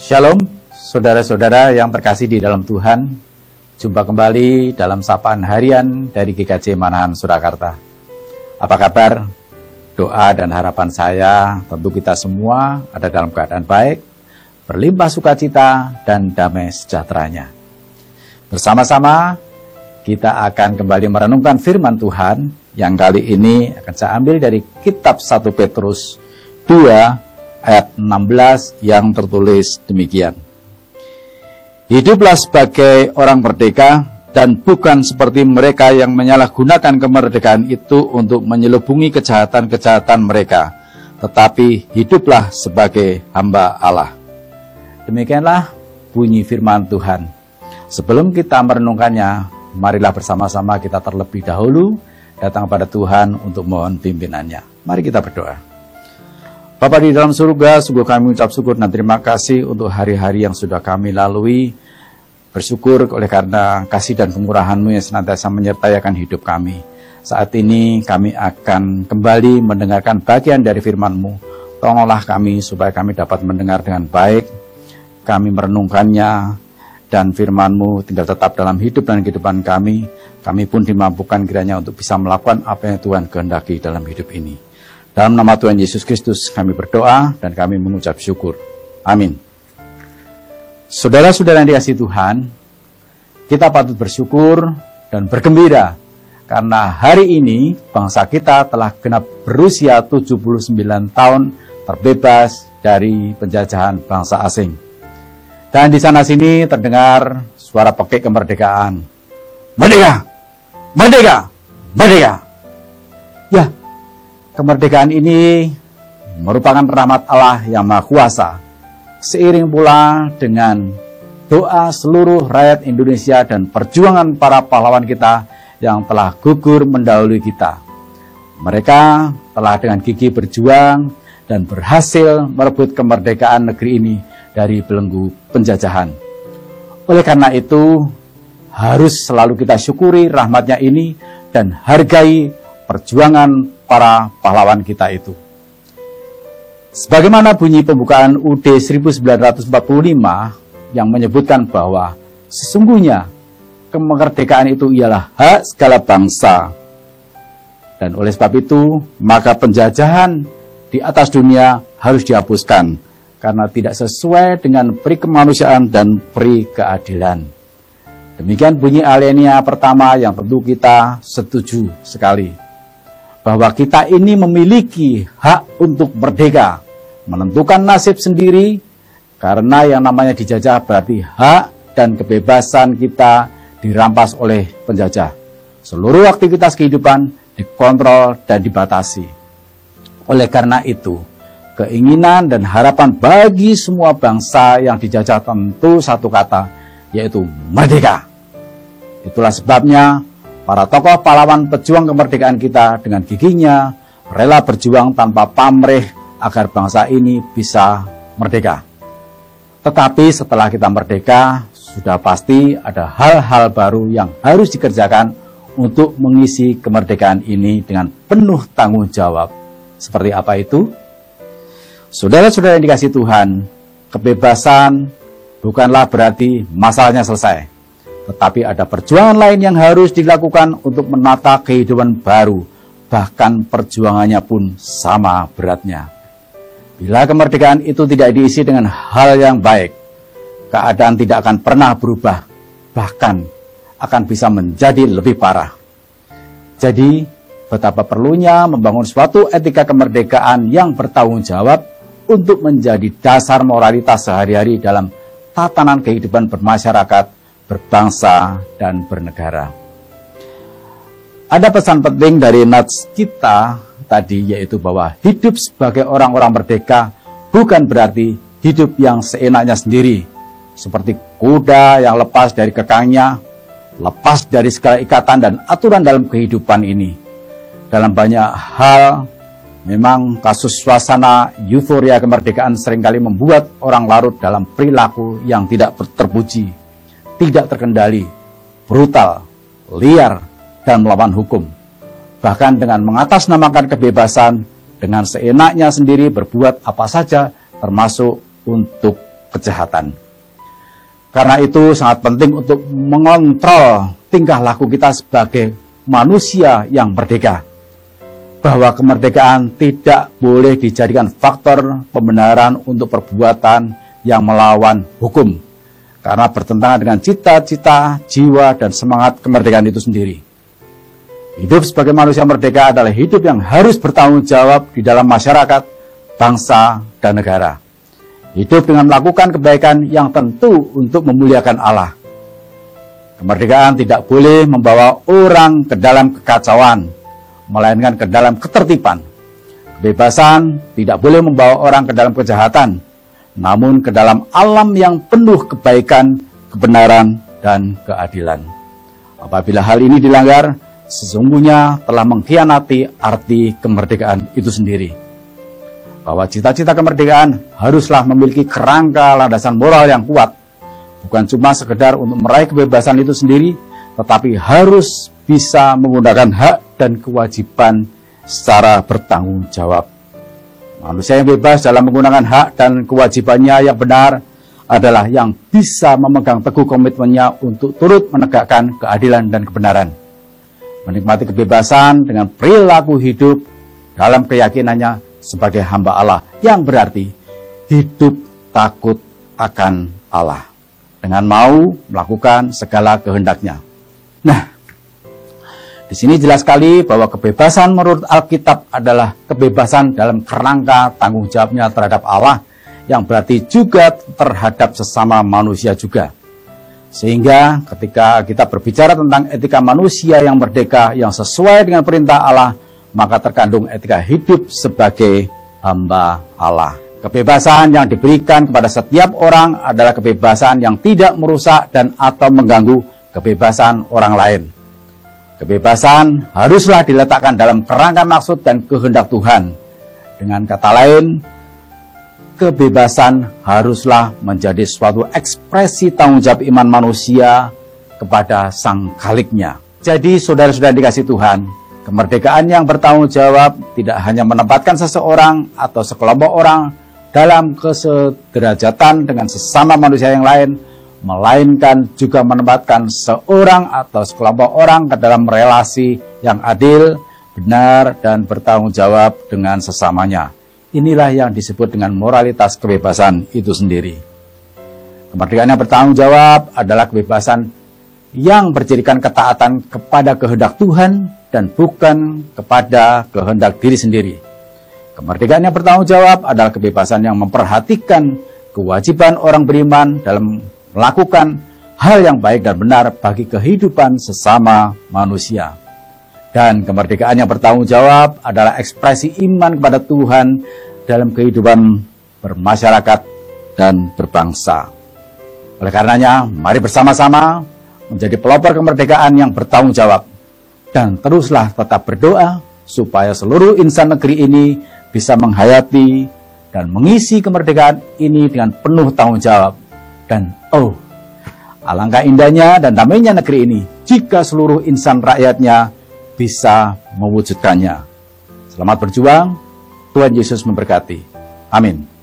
Shalom, saudara-saudara yang terkasih di dalam Tuhan. Jumpa kembali dalam sapaan harian dari GKJ Manahan Surakarta. Apa kabar? Doa dan harapan saya tentu kita semua ada dalam keadaan baik, berlimpah sukacita dan damai sejahteranya. Bersama-sama kita akan kembali merenungkan firman Tuhan yang kali ini akan saya ambil dari kitab 1 Petrus 2 ayat 16 yang tertulis demikian. Hiduplah sebagai orang merdeka dan bukan seperti mereka yang menyalahgunakan kemerdekaan itu untuk menyelubungi kejahatan-kejahatan mereka, tetapi hiduplah sebagai hamba Allah. Demikianlah bunyi firman Tuhan. Sebelum kita merenungkannya, marilah bersama-sama kita terlebih dahulu datang pada Tuhan untuk mohon pimpinannya. Mari kita berdoa. Bapa di dalam surga, sungguh kami mengucap syukur dan terima kasih untuk hari-hari yang sudah kami lalui. Bersyukur oleh karena kasih dan kemurahan-Mu yang senantiasa menyertai akan hidup kami. Saat ini kami akan kembali mendengarkan bagian dari firman-Mu. Tolonglah kami supaya kami dapat mendengar dengan baik. Kami merenungkannya dan firman-Mu tinggal tetap dalam hidup dan kehidupan kami. Kami pun dimampukan kiranya untuk bisa melakukan apa yang Tuhan kehendaki dalam hidup ini. Dalam nama Tuhan Yesus Kristus kami berdoa dan kami mengucap syukur. Amin. Saudara-saudara yang dikasihi Tuhan, kita patut bersyukur dan bergembira karena hari ini bangsa kita telah genap berusia 79 tahun terbebas dari penjajahan bangsa asing. Dan di sana-sini terdengar suara pekik kemerdekaan. Merdeka! Merdeka! Merdeka! Ya, kemerdekaan ini merupakan rahmat Allah yang Maha Kuasa. Seiring pula dengan doa seluruh rakyat Indonesia dan perjuangan para pahlawan kita yang telah gugur mendahului kita. Mereka telah dengan gigih berjuang dan berhasil merebut kemerdekaan negeri ini dari belenggu penjajahan. Oleh karena itu, harus selalu kita syukuri rahmatnya ini dan hargai perjuangan para pahlawan kita itu. Sebagaimana bunyi pembukaan UUD 1945 yang menyebutkan bahwa sesungguhnya kemerdekaan itu ialah hak segala bangsa. Dan oleh sebab itu, maka penjajahan di atas dunia harus dihapuskan karena tidak sesuai dengan peri kemanusiaan dan peri keadilan. Demikian bunyi alinea pertama yang tentu kita setuju sekali. Bahwa kita ini memiliki hak untuk merdeka, menentukan nasib sendiri, karena yang namanya dijajah berarti hak dan kebebasan kita dirampas oleh penjajah. Seluruh aktivitas kehidupan dikontrol dan dibatasi. Oleh karena itu, keinginan dan harapan bagi semua bangsa yang dijajah tentu satu kata, yaitu merdeka. Itulah sebabnya para tokoh pahlawan pejuang kemerdekaan kita dengan gigihnya rela berjuang tanpa pamrih agar bangsa ini bisa merdeka. Tetapi setelah kita merdeka, sudah pasti ada hal-hal baru yang harus dikerjakan untuk mengisi kemerdekaan ini dengan penuh tanggung jawab. Seperti apa itu? Saudara-saudara yang dikasihi Tuhan, kebebasan bukanlah berarti masalahnya selesai. Tetapi ada perjuangan lain yang harus dilakukan untuk menata kehidupan baru. Bahkan perjuangannya pun sama beratnya. Bila kemerdekaan itu tidak diisi dengan hal yang baik, keadaan tidak akan pernah berubah. Bahkan akan bisa menjadi lebih parah. Jadi, betapa perlunya membangun suatu etika kemerdekaan yang bertanggung jawab untuk menjadi dasar moralitas sehari-hari dalam tatanan kehidupan bermasyarakat, berbangsa, dan bernegara. Ada pesan penting dari nats kita tadi, yaitu bahwa hidup sebagai orang-orang merdeka bukan berarti hidup yang seenaknya sendiri, seperti kuda yang lepas dari kekangnya, lepas dari segala ikatan dan aturan dalam kehidupan ini. Dalam banyak hal, memang kasus suasana euforia kemerdekaan seringkali membuat orang larut dalam perilaku yang tidak terpuji, tidak terkendali, brutal, liar, dan melawan hukum. Bahkan dengan mengatasnamakan kebebasan, dengan seenaknya sendiri berbuat apa saja, termasuk untuk kejahatan. Karena itu sangat penting untuk mengontrol tingkah laku kita sebagai manusia yang merdeka. Bahwa kemerdekaan tidak boleh dijadikan faktor pembenaran untuk perbuatan yang melawan hukum. Karena bertentangan dengan cita-cita, jiwa, dan semangat kemerdekaan itu sendiri. Hidup sebagai manusia merdeka adalah hidup yang harus bertanggung jawab di dalam masyarakat, bangsa, dan negara. Hidup dengan melakukan kebaikan yang tentu untuk memuliakan Allah. Kemerdekaan tidak boleh membawa orang ke dalam kekacauan, melainkan ke dalam ketertiban. Kebebasan tidak boleh membawa orang ke dalam kejahatan, namun ke dalam alam yang penuh kebaikan, kebenaran, dan keadilan. Apabila hal ini dilanggar, sesungguhnya telah mengkhianati arti kemerdekaan itu sendiri. Bahwa cita-cita kemerdekaan haruslah memiliki kerangka landasan moral yang kuat, bukan cuma sekedar untuk meraih kebebasan itu sendiri, tetapi harus bisa menggunakan hak dan kewajiban secara bertanggung jawab. Manusia yang bebas dalam menggunakan hak dan kewajibannya yang benar adalah yang bisa memegang teguh komitmennya untuk turut menegakkan keadilan dan kebenaran. Menikmati kebebasan dengan perilaku hidup dalam keyakinannya sebagai hamba Allah, yang berarti hidup takut akan Allah dengan mau melakukan segala kehendaknya. Nah, di sini jelas sekali bahwa kebebasan menurut Alkitab adalah kebebasan dalam kerangka tanggung jawabnya terhadap Allah, yang berarti juga terhadap sesama manusia juga. Sehingga ketika kita berbicara tentang etika manusia yang merdeka, yang sesuai dengan perintah Allah, maka terkandung etika hidup sebagai hamba Allah. Kebebasan yang diberikan kepada setiap orang adalah kebebasan yang tidak merusak dan atau mengganggu kebebasan orang lain. Kebebasan haruslah diletakkan dalam kerangka maksud dan kehendak Tuhan. Dengan kata lain, kebebasan haruslah menjadi suatu ekspresi tanggung jawab iman manusia kepada Sang Khaliknya. Jadi saudara-saudara dikasih Tuhan, kemerdekaan yang bertanggung jawab tidak hanya menempatkan seseorang atau sekelompok orang dalam kesederajatan dengan sesama manusia yang lain, melainkan juga menempatkan seorang atau sekelompok orang ke dalam relasi yang adil, benar, dan bertanggung jawab dengan sesamanya. Inilah yang disebut dengan moralitas kebebasan itu sendiri. Kemerdekaan yang bertanggung jawab adalah kebebasan yang berjadikan ketaatan kepada kehendak Tuhan dan bukan kepada kehendak diri sendiri. Kemerdekaan yang bertanggung jawab adalah kebebasan yang memperhatikan kewajiban orang beriman dalam melakukan hal yang baik dan benar bagi kehidupan sesama manusia. Dan kemerdekaan yang bertanggung jawab adalah ekspresi iman kepada Tuhan dalam kehidupan bermasyarakat dan berbangsa. Oleh karenanya, mari bersama-sama menjadi pelopor kemerdekaan yang bertanggung jawab. Dan teruslah tetap berdoa supaya seluruh insan negeri ini bisa menghayati dan mengisi kemerdekaan ini dengan penuh tanggung jawab. Dan alangkah indahnya dan damainya negeri ini jika seluruh insan rakyatnya bisa mewujudkannya. Selamat berjuang, Tuhan Yesus memberkati. Amin.